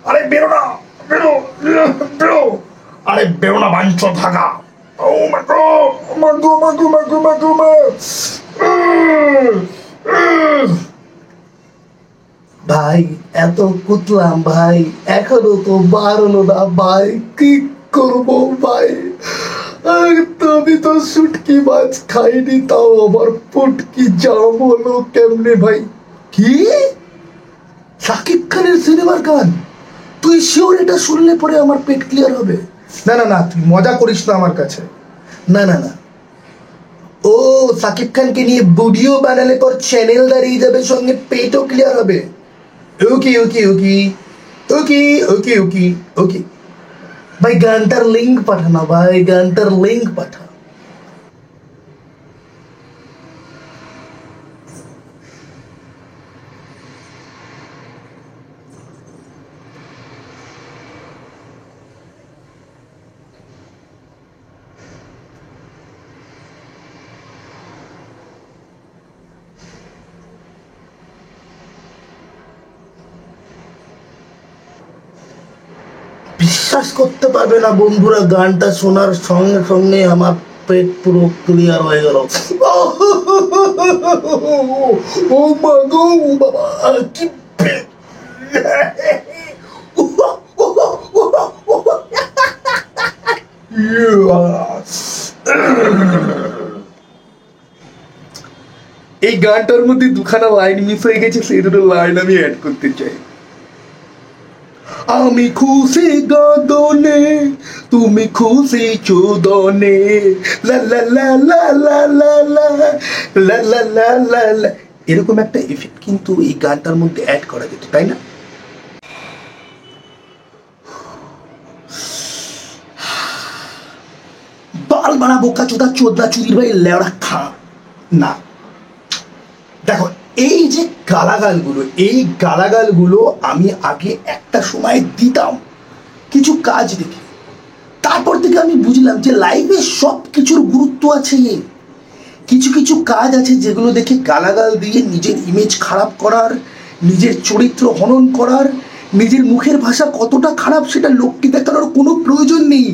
আরে বেরো না, বেরো বেরো, আরে বেরো না বাঞ্চো থাকা। ও মাগো মাগো মাগো মাগো মাগো মা। ভাই এত কুতলাম ভাই, এখনো তো বাড়লো না ভাই, কি করবো ভাই? আমি তো শুটকি মাছ খাইনি, তাও আমার ফুটকি জাম হলো কেমনে ভাই? কি শাকিব খানের সিনেমার গান? তুই শিওর এটা শুনলে পরে আমার পেট ক্লিয়ার হবে? না না না, তুই মজা করিস না আমার কাছে। না না না, ও শাকিব খানকে নিয়ে ভিডিও বানালে পর চ্যানেল দাঁড়িয়ে যাবে, সঙ্গে পেটও ক্লিয়ার হবে। ওকে ওকে ওকে ওকে ওকে ওকে ওকে ভাই, গানটার লিঙ্ক পাঠানো ভাই, গানটার লিঙ্ক পাঠা। বিশ্বাস করতে পারবে না বন্ধুরা, গানটা শোনার সঙ্গে সঙ্গে আমার পেট পুরো ক্লিয়ার হয়ে গেল। ও মা গো বাবা, কি পেট! এই গানটার মধ্যে দুখানা লাইন মিস হয়ে গেছে, সেই দুটো লাইন আমি অ্যাড করতে চাই। আমি খুশি গদনে, তুমি খুশি চোদনে, লা লা লা লা লা লা লা লা লা লা লা লা। এরকম একটা ইফেক্ট কিন্তু এই গানটার মধ্যে অ্যাড করা যেত, তাই না? বাল বাড়া বোকা চোদা চোদনা চুদির ভাই লেওড়া খা না। দেখো, এই যে গালাগালগুলো, এই গালাগালগুলো আমি আগে একটা সময় দিতাম কিছু কাজ দেখে, তারপর থেকে আমি বুঝলাম যে লাইফে সব কিছুর গুরুত্ব আছে। কিছু কিছু কাজ আছে যেগুলো দেখে গালাগাল দিয়ে নিজের ইমেজ খারাপ করার, নিজের চরিত্র হনন করার, নিজের মুখের ভাষা কতটা খারাপ সেটা লোককে দেখানোর কোনো প্রয়োজন নেই।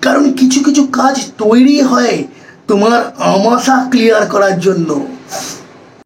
কারণ কিছু কিছু কাজ তৈরি হয় তোমার আমাশা ক্লিয়ার করার জন্য।